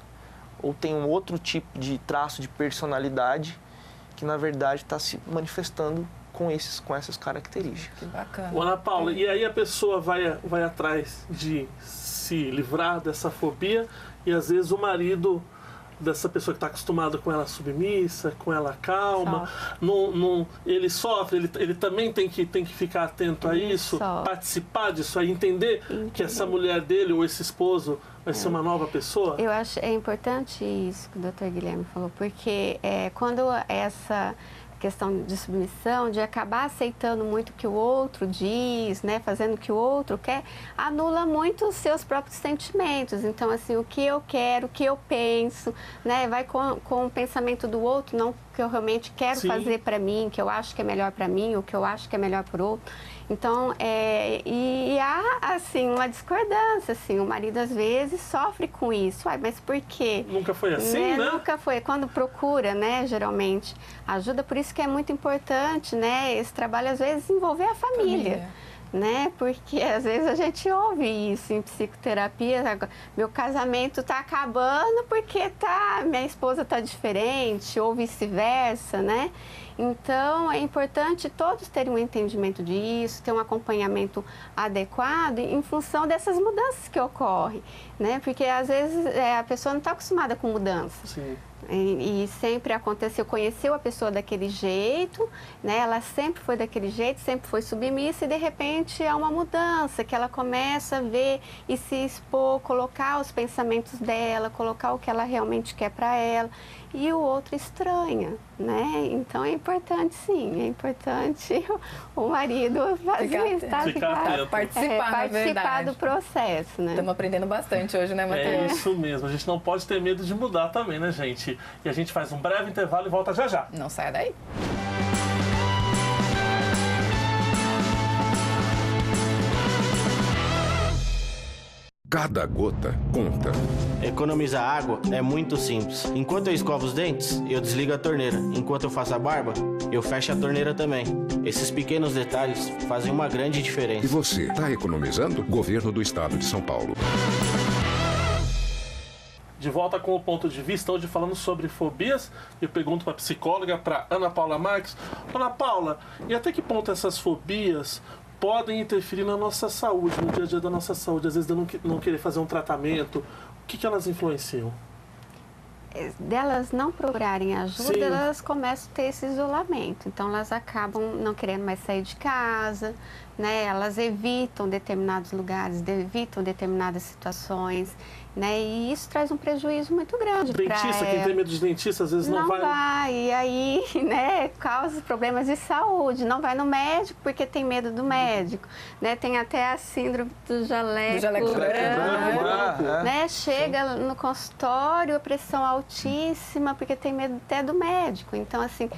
ou tem um outro tipo de traço de personalidade que, na verdade, está se manifestando com essas características. Que bacana. Ana Paula, e aí a pessoa vai atrás de se livrar dessa fobia e às vezes o marido dessa pessoa que está acostumado com ela submissa, com ela calma, ele sofre, ele também tem que ficar atento a isso, participar disso aí, entender que essa mulher dele ou esse esposo vai ser uma nova pessoa? Eu acho importante isso que o Dr. Guilherme falou, porque quando essa questão de submissão, de acabar aceitando muito o que o outro diz, né, fazendo o que o outro quer, anula muito os seus próprios sentimentos. Então, assim, o que eu quero, o que eu penso, né, vai com o pensamento do outro, não o que eu realmente quero fazer para mim, o que eu acho que é melhor para mim, o que eu acho que é melhor para o outro. Então, e há, assim, uma discordância, assim, o marido às vezes sofre com isso. Mas por quê? Nunca foi assim, né? Nunca foi. Quando procura, né, geralmente, ajuda. Por isso que é muito importante, né, esse trabalho, às vezes, envolver a família. Né? Porque às vezes a gente ouve isso em psicoterapia, meu casamento está acabando porque minha esposa está diferente, ou vice-versa, né? Então, é importante todos terem um entendimento disso, ter um acompanhamento adequado em função dessas mudanças que ocorrem, né? Porque, às vezes, a pessoa não está acostumada com mudança. Sim. E sempre aconteceu, conheceu a pessoa daquele jeito, né? Ela sempre foi daquele jeito, sempre foi submissa e, de repente, há uma mudança, que ela começa a ver e se expor, colocar os pensamentos dela, colocar o que ela realmente quer para ela. E o outro estranha, né? Então é importante, sim, é importante o marido participar do processo, né? Estamos aprendendo bastante hoje, né, Matheus? É isso mesmo, a gente não pode ter medo de mudar também, né, gente? E a gente faz um breve intervalo e volta já já. Não saia daí. Cada gota conta. Economizar água é muito simples. Enquanto eu escovo os dentes, eu desligo a torneira. Enquanto eu faço a barba, eu fecho a torneira também. Esses pequenos detalhes fazem uma grande diferença. E você, está economizando? Governo do Estado de São Paulo. De volta com o ponto de vista, hoje falando sobre fobias. Eu pergunto para a psicóloga, para Ana Paula Marques. Ana Paula, e até que ponto essas fobias podem interferir na nossa saúde, no dia a dia da nossa saúde? Às vezes não querer fazer um tratamento. O que elas influenciam? Delas não procurarem ajuda, elas começam a ter esse isolamento. Então, elas acabam não querendo mais sair de casa, né? Elas evitam determinados lugares, evitam determinadas situações, né? E isso traz um prejuízo muito grande para ela. Dentista, quem tem medo de dentista, às vezes não vai. E aí, né, causa problemas de saúde. Não vai no médico porque tem medo do médico, né? Tem até a síndrome do jaleco branco, né? Chega no consultório, a pressão altíssima porque tem medo até do médico. Então, assim,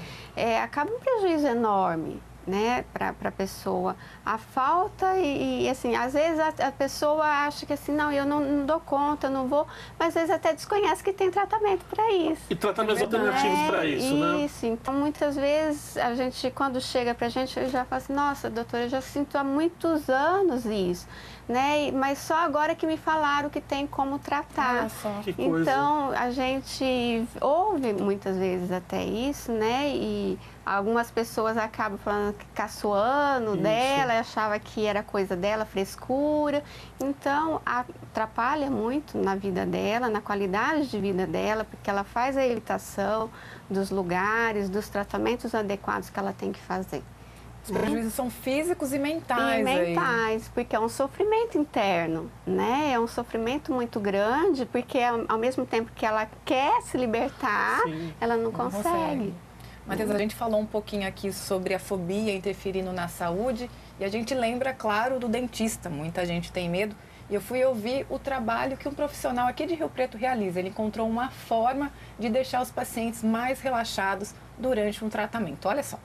acaba um prejuízo enorme, né, para a pessoa. A falta e assim, às vezes a pessoa acha que assim, não, eu não dou conta, eu não vou, mas às vezes até desconhece que tem tratamento para isso. E tratamentos alternativos para isso, né? Isso, então muitas vezes a gente, quando chega pra gente, eu já falo assim, nossa, doutora, eu já sinto há muitos anos isso, né, mas só agora que me falaram que tem como tratar. Que coisa. Então, a gente ouve muitas vezes até isso, né, e algumas pessoas acabam falando que caçoando dela, achava que era coisa dela, frescura. Então, atrapalha muito na vida dela, na qualidade de vida dela, porque ela faz a evitação dos lugares, dos tratamentos adequados que ela tem que fazer. Os prejuízos são físicos e mentais. Porque é um sofrimento interno, né? É um sofrimento muito grande, porque ao mesmo tempo que ela quer se libertar, ela não consegue. Matheus, a gente falou um pouquinho aqui sobre a fobia interferindo na saúde e a gente lembra, claro, do dentista. Muita gente tem medo. E eu fui ouvir o trabalho que um profissional aqui de Rio Preto realiza. Ele encontrou uma forma de deixar os pacientes mais relaxados durante um tratamento. Olha só.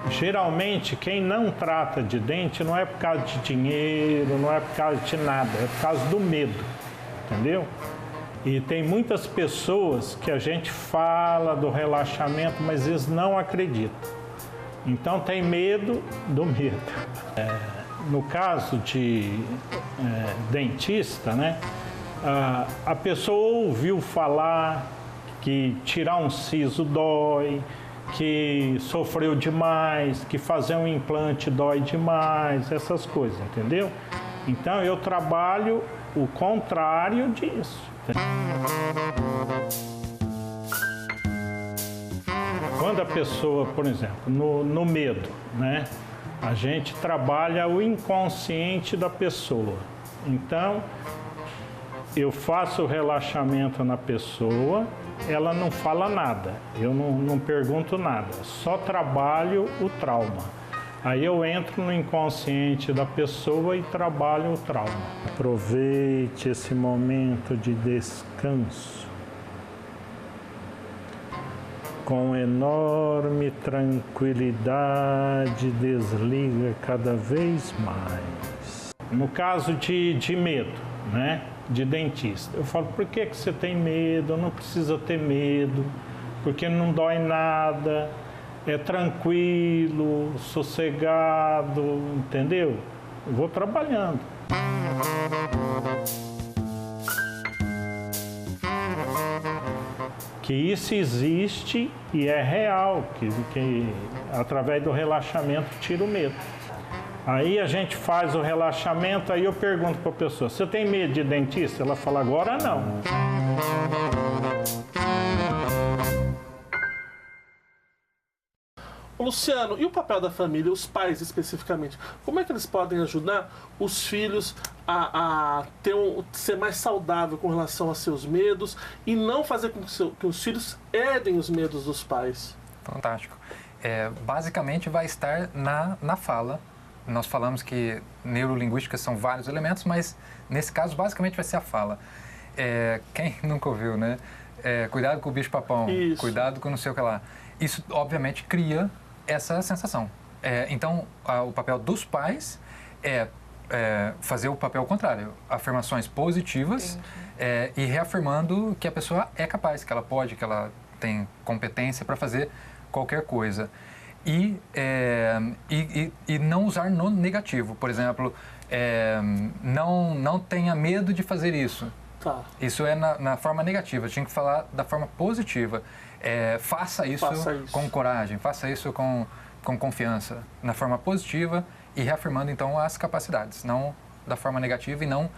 Geralmente, quem não trata de dente não é por causa de dinheiro, não é por causa de nada, é por causa do medo, entendeu? E tem muitas pessoas que a gente fala do relaxamento, mas eles não acreditam. Então tem medo do medo. No caso de dentista, né, a pessoa ouviu falar que tirar um siso dói, que sofreu demais, que fazer um implante dói demais, essas coisas, entendeu? Então eu trabalho o contrário disso. Quando a pessoa, por exemplo, no medo, né, a gente trabalha o inconsciente da pessoa. Então, eu faço o relaxamento na pessoa, ela não fala nada, eu não pergunto nada, só trabalho o trauma. Aí eu entro no inconsciente da pessoa e trabalho o trauma. Aproveite esse momento de descanso com enorme tranquilidade, desliga cada vez mais. No caso de medo, né, de dentista, eu falo, por que você tem medo? Não precisa ter medo, porque não dói nada. É tranquilo, sossegado, entendeu? Eu vou trabalhando. Que isso existe e é real, que através do relaxamento tira o medo. Aí a gente faz o relaxamento, aí eu pergunto para a pessoa, você tem medo de dentista? Ela fala, agora não. Luciano, e o papel da família, os pais especificamente? Como é que eles podem ajudar os filhos a ser mais saudável com relação a seus medos e não fazer com que os filhos herdem os medos dos pais? Fantástico. Basicamente vai estar na fala. Nós falamos que neurolinguística são vários elementos, mas nesse caso basicamente vai ser a fala. Quem nunca ouviu, né? Cuidado com o bicho-papão, cuidado com não sei o que lá. Isso obviamente cria essa sensação. Então, o papel dos pais é fazer o papel contrário, afirmações positivas e reafirmando que a pessoa é capaz, que ela pode, que ela tem competência para fazer qualquer coisa. E não usar no negativo. Por exemplo, não tenha medo de fazer isso. Tá. Isso é na forma negativa, tinha que falar da forma positiva. Faça isso com coragem, faça isso com confiança, na forma positiva e reafirmando então as capacidades, não da forma negativa e não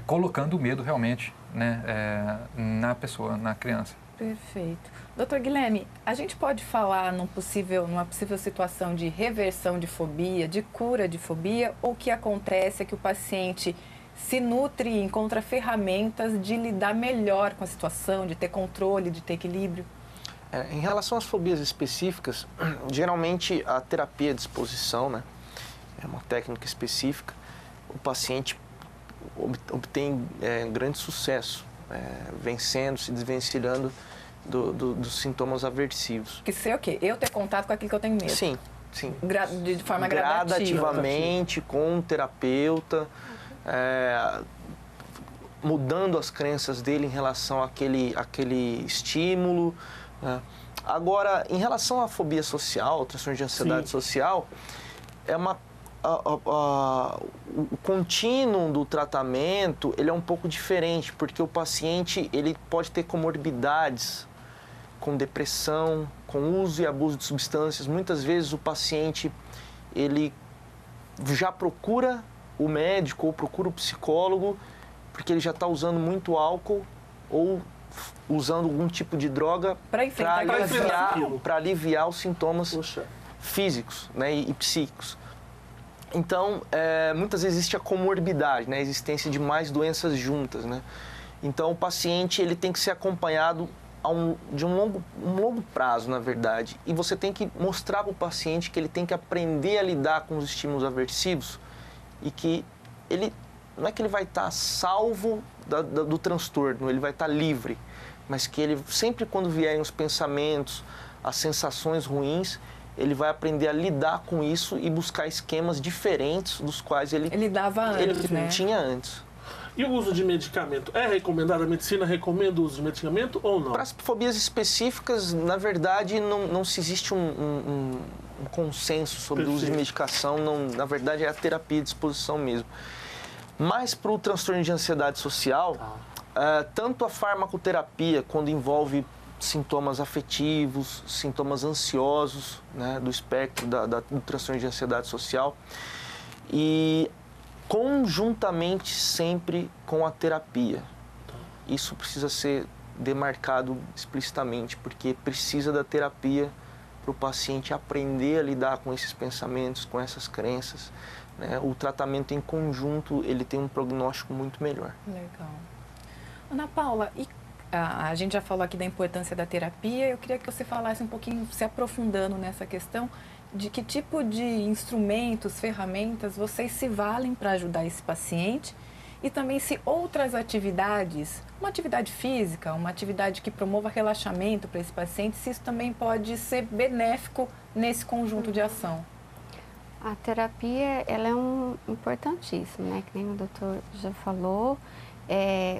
colocando o medo realmente, né, na pessoa, na criança. Perfeito. Doutor Guilherme, a gente pode falar numa possível situação de reversão de fobia, de cura de fobia, ou o que acontece é que o paciente se nutre e encontra ferramentas de lidar melhor com a situação, de ter controle, de ter equilíbrio? Em relação às fobias específicas, geralmente a terapia de exposição, né, é uma técnica específica, o paciente obtém grande sucesso, vencendo, se desvencilhando dos sintomas aversivos. Que sei o quê? Eu ter contato com aquilo que eu tenho medo. Sim. De forma gradativa. Gradativamente, com um terapeuta, mudando as crenças dele em relação àquele estímulo. Agora, em relação à fobia social, transtorno de ansiedade social, o contínuo do tratamento ele é um pouco diferente, porque o paciente ele pode ter comorbidades com depressão, com uso e abuso de substâncias. Muitas vezes o paciente ele já procura o médico ou procura o psicólogo porque ele já está usando muito álcool ou usando algum tipo de droga para aliviar os sintomas físicos, né, e psíquicos. Então, muitas vezes existe a comorbidade, né, a existência de mais doenças juntas, né? Então, o paciente ele tem que ser acompanhado de um longo prazo, na verdade. E você tem que mostrar para o paciente que ele tem que aprender a lidar com os estímulos aversivos e que ele não é que ele vai estar salvo do transtorno, ele vai estar livre, mas que ele sempre quando vierem os pensamentos, as sensações ruins, ele vai aprender a lidar com isso e buscar esquemas diferentes dos quais ele dava antes, não tinha antes. E o uso de medicamento? É recomendado? A medicina recomenda o uso de medicamento ou não? Para as fobias específicas, na verdade, não se existe um consenso sobre o uso de medicação. Não, na verdade, é a terapia de exposição mesmo. Mas para o transtorno de ansiedade social, tanto a farmacoterapia, quando envolve sintomas afetivos, sintomas ansiosos, né, do espectro do transtorno de ansiedade social, e conjuntamente sempre com a terapia. Isso precisa ser demarcado explicitamente, porque precisa da terapia para o paciente aprender a lidar com esses pensamentos, com essas crenças, né? O tratamento em conjunto, ele tem um prognóstico muito melhor. Legal. Ana Paula, e a gente já falou aqui da importância da terapia, eu queria que você falasse um pouquinho, se aprofundando nessa questão, de que tipo de instrumentos, ferramentas vocês se valem para ajudar esse paciente e também se outras atividades, uma atividade física, uma atividade que promova relaxamento para esse paciente, se isso também pode ser benéfico nesse conjunto de ação. A terapia, ela é importantíssima, né? Que nem o doutor já falou,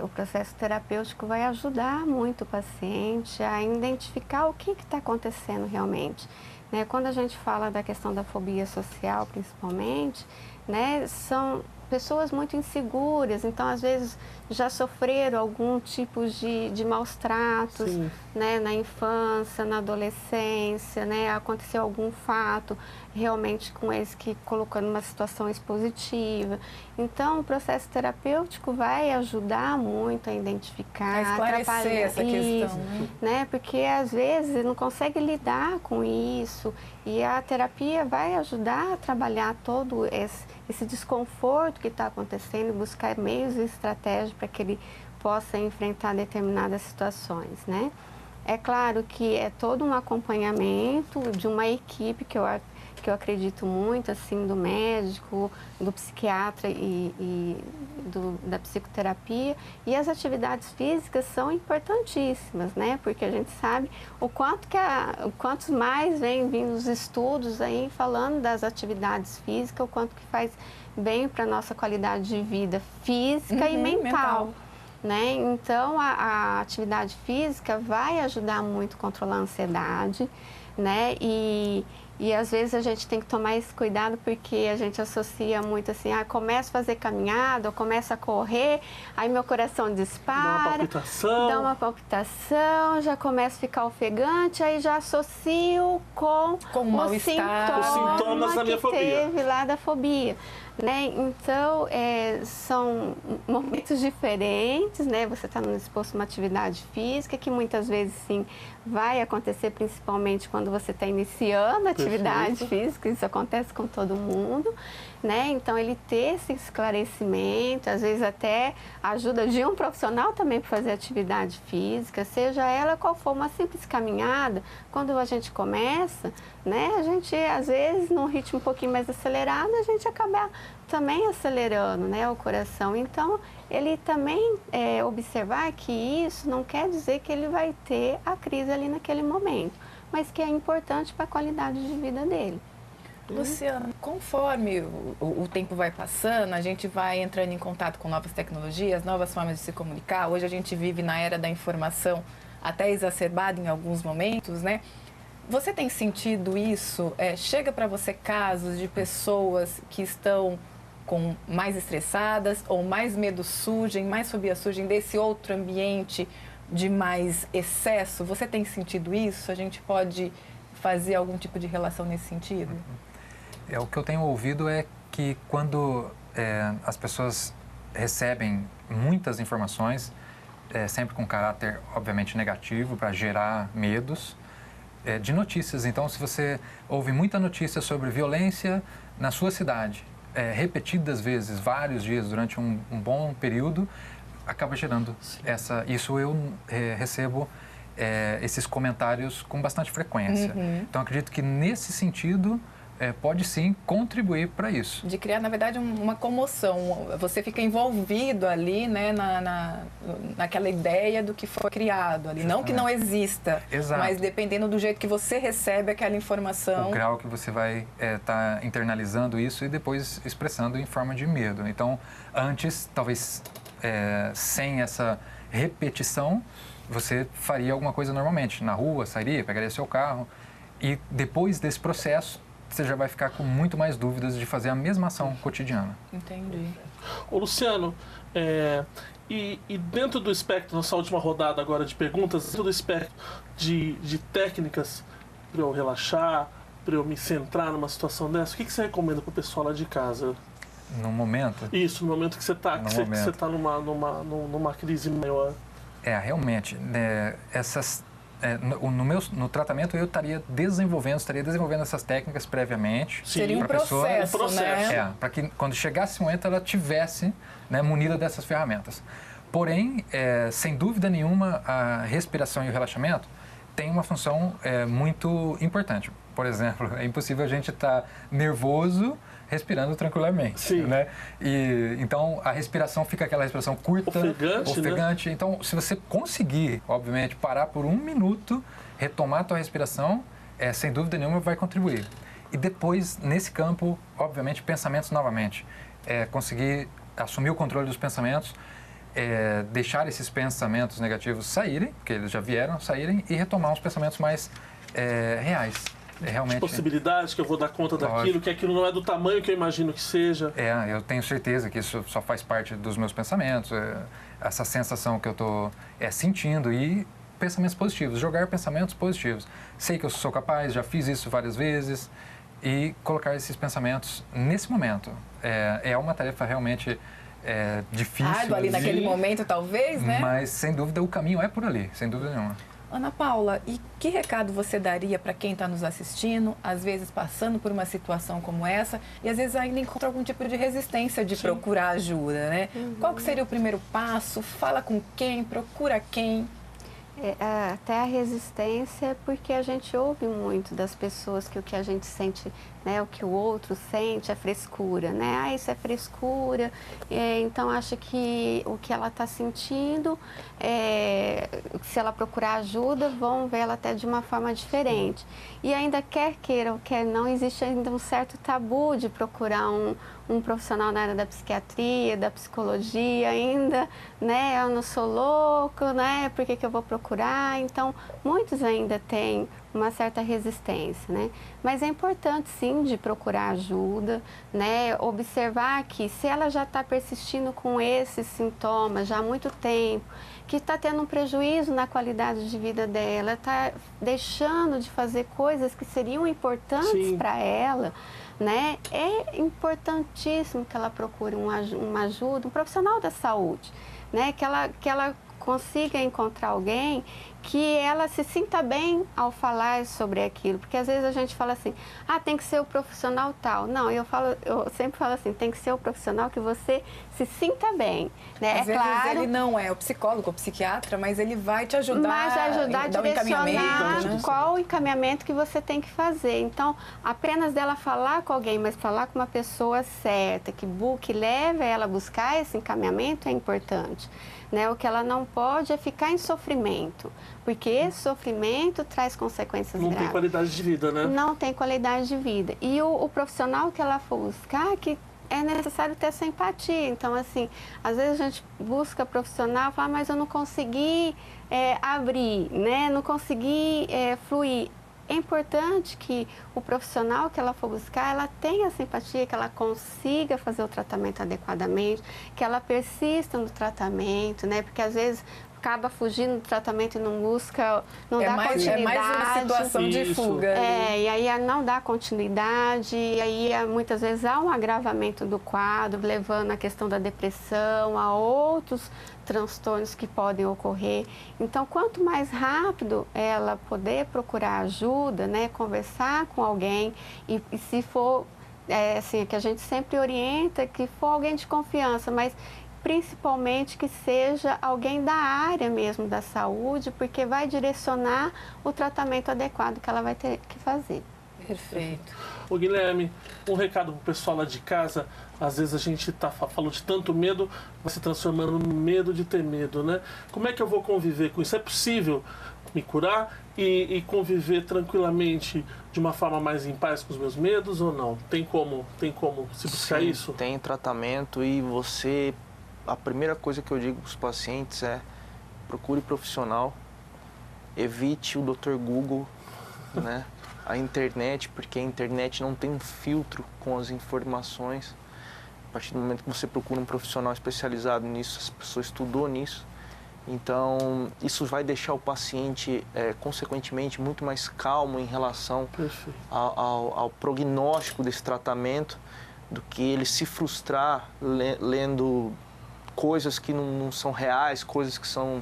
o processo terapêutico vai ajudar muito o paciente a identificar o que está acontecendo realmente. Né? Quando a gente fala da questão da fobia social, principalmente, né, são pessoas muito inseguras, então às vezes já sofreram algum tipo de maus tratos, né, na infância, na adolescência, né, aconteceu algum fato realmente com eles que colocou numa situação expositiva. Então o processo terapêutico vai ajudar muito a identificar, a esclarecer essa questão, né, porque às vezes ele não consegue lidar com isso e a terapia vai ajudar a trabalhar todo esse desconforto que está acontecendo e buscar meios e estratégias para que ele possa enfrentar determinadas situações, né? É claro que é todo um acompanhamento de uma equipe que eu acredito muito, assim, do médico, do psiquiatra e da psicoterapia. E as atividades físicas são importantíssimas, né? Porque a gente sabe o quanto mais vem vindo os estudos aí falando das atividades físicas, o quanto que faz bem para a nossa qualidade de vida física e mental. Né? Então, a atividade física vai ajudar muito a controlar a ansiedade, né? E às vezes a gente tem que tomar esse cuidado porque a gente associa muito assim, começo a fazer caminhada, ou começo a correr, aí meu coração dispara, dá uma palpitação, já começo a ficar ofegante, aí já associo com os sintomas da minha fobia. Teve lá da fobia. Né? Então, são momentos diferentes, né? Você está exposto a uma atividade física que muitas vezes, sim, vai acontecer principalmente quando você está iniciando a atividade física, isso acontece com todo mundo, né? Então, ele ter esse esclarecimento, às vezes até ajuda de um profissional também para fazer atividade física, seja ela qual for, uma simples caminhada, quando a gente começa, né? A gente, às vezes, num ritmo um pouquinho mais acelerado, a gente acaba também acelerando, né, o coração. Então, ele também observar que isso não quer dizer que ele vai ter a crise ali naquele momento, mas que é importante para a qualidade de vida dele. Luciana, conforme o tempo vai passando, a gente vai entrando em contato com novas tecnologias, novas formas de se comunicar. Hoje a gente vive na era da informação até exacerbada em alguns momentos, né? Você tem sentido isso? Chega para você casos de pessoas que estão mais estressadas ou mais medo surgem, mais fobia surgem desse outro ambiente de mais excesso? Você tem sentido isso? A gente pode fazer algum tipo de relação nesse sentido? O que eu tenho ouvido é que quando as pessoas recebem muitas informações, sempre com caráter, obviamente, negativo, para gerar medos, de notícias. Então, se você ouve muita notícia sobre violência na sua cidade, repetidas vezes, vários dias, durante um bom período, acaba gerando isso. Eu recebo esses comentários com bastante frequência. Então, acredito que nesse sentido pode sim contribuir para isso. De criar, na verdade, uma comoção. Você fica envolvido ali, né, naquela ideia do que foi criado ali. Justamente. Não que não exista, mas dependendo do jeito que você recebe aquela informação. O grau que você vai estar internalizando isso e depois expressando em forma de medo. Então, antes, talvez sem essa repetição, você faria alguma coisa normalmente, na rua, sairia, pegaria seu carro, e depois desse processo, você já vai ficar com muito mais dúvidas de fazer a mesma ação cotidiana. Entendi. Ô, Luciano, e dentro do espectro, nossa última rodada agora de perguntas, dentro do espectro de técnicas para eu relaxar, para eu me centrar numa situação dessa, o que você recomenda para o pessoal lá de casa? No momento? Isso, no momento que você está numa crise maior. Realmente, no tratamento eu estaria desenvolvendo essas técnicas previamente. Sim. Seria um processo, né? Para que quando chegasse esse momento ela tivesse, né, munida dessas ferramentas. Porém, sem dúvida nenhuma, a respiração e o relaxamento têm uma função muito importante. Por exemplo, é impossível a gente estar nervoso respirando tranquilamente. Sim. Né? Então, a respiração fica aquela respiração curta, ofegante. Né? Então, se você conseguir, obviamente, parar por 1 minuto, retomar a tua respiração, sem dúvida nenhuma vai contribuir. E depois, nesse campo, obviamente, pensamentos novamente. Conseguir assumir o controle dos pensamentos, deixar esses pensamentos negativos saírem, porque eles já vieram, saírem, e retomar uns pensamentos mais reais. Realmente, possibilidades que eu vou dar conta daquilo, que aquilo não é do tamanho que eu imagino que seja. Eu tenho certeza que isso só faz parte dos meus pensamentos, essa sensação que eu estou sentindo, e pensamentos positivos, jogar pensamentos positivos. Sei que eu sou capaz, já fiz isso várias vezes, e colocar esses pensamentos nesse momento. É uma tarefa realmente difícil. Ali naquele momento, talvez, né? Mas, sem dúvida, o caminho é por ali, sem dúvida nenhuma. Ana Paula, e que recado você daria para quem está nos assistindo, às vezes passando por uma situação como essa, e às vezes ainda encontra algum tipo de resistência de procurar ajuda, né? Qual que seria o primeiro passo? Fala com quem? Procura quem? Até a resistência, porque a gente ouve muito das pessoas que o que a gente sente, né, o que o outro sente é frescura, né? Isso é frescura, então acha que o que ela está sentindo, se ela procurar ajuda, vão ver ela até de uma forma diferente. E ainda quer queira ou quer não, existe ainda um certo tabu de procurar um profissional na área da psiquiatria, da psicologia ainda, né? Eu não sou louco, né? Por que eu vou procurar? Então, muitos ainda têm uma certa resistência, né? Mas é importante, sim, de procurar ajuda, né? Observar que se ela já está persistindo com esses sintomas já há muito tempo, que está tendo um prejuízo na qualidade de vida dela, está deixando de fazer coisas que seriam importantes para ela, né? É importantíssimo que ela procure uma ajuda, um profissional da saúde, né? Que ela consiga encontrar alguém que ela se sinta bem ao falar sobre aquilo, porque às vezes a gente fala assim, tem que ser o profissional tal. Não, eu sempre falo assim, tem que ser o profissional que você se sinta bem, né? Às vezes ele não é o psicólogo, o psiquiatra, mas ele vai te ajudar, a direcionar qual o encaminhamento que você tem que fazer. Então, apenas dela falar com alguém, mas falar com uma pessoa certa, que leve ela a buscar esse encaminhamento é importante. Né? O que ela não pode é ficar em sofrimento, porque esse sofrimento traz consequências graves. Não tem qualidade de vida, né? Não tem qualidade de vida. E o profissional que ela for buscar, que é necessário ter essa empatia. Então, assim, às vezes a gente busca profissional e fala, mas eu não consegui abrir, né? Não consegui fluir. É importante que o profissional que ela for buscar, ela tenha simpatia, que ela consiga fazer o tratamento adequadamente, que ela persista no tratamento, né? Porque às vezes acaba fugindo do tratamento e não busca, não dá continuidade. É mais uma situação de fuga. E aí não dá continuidade, e aí muitas vezes há um agravamento do quadro, levando a questão da depressão, a outros transtornos que podem ocorrer. Então, quanto mais rápido ela poder procurar ajuda, né, conversar com alguém, e se for, assim, que a gente sempre orienta, que for alguém de confiança, mas principalmente que seja alguém da área mesmo da saúde, porque vai direcionar o tratamento adequado que ela vai ter que fazer. Perfeito. Ô Guilherme, um recado pro pessoal lá de casa. Às vezes a gente falando de tanto medo, vai se transformando no medo de ter medo, né? Como é que eu vou conviver com isso? É possível me curar e conviver tranquilamente de uma forma mais em paz com os meus medos ou não? Tem como se buscar isso? Tem tratamento e você a primeira coisa que eu digo para os pacientes é: procure profissional, evite o Dr. Google, né? A internet, porque a internet não tem um filtro com as informações. A partir do momento que você procura um profissional especializado nisso, essa pessoa estudou nisso, então isso vai deixar o paciente, consequentemente, muito mais calmo em relação ao prognóstico desse tratamento, do que ele se frustrar lendo coisas que não são reais, coisas que são...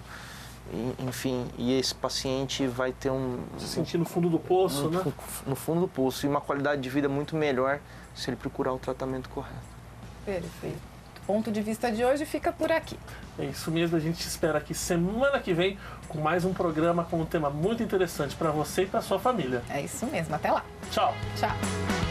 Enfim, e esse paciente vai ter se sentir no fundo do poço, né? No fundo do poço, e uma qualidade de vida muito melhor se ele procurar o tratamento correto. Perfeito. O ponto de vista de hoje fica por aqui. É isso mesmo, a gente espera aqui semana que vem com mais um programa com um tema muito interessante para você e para sua família. É isso mesmo, até lá. Tchau. Tchau.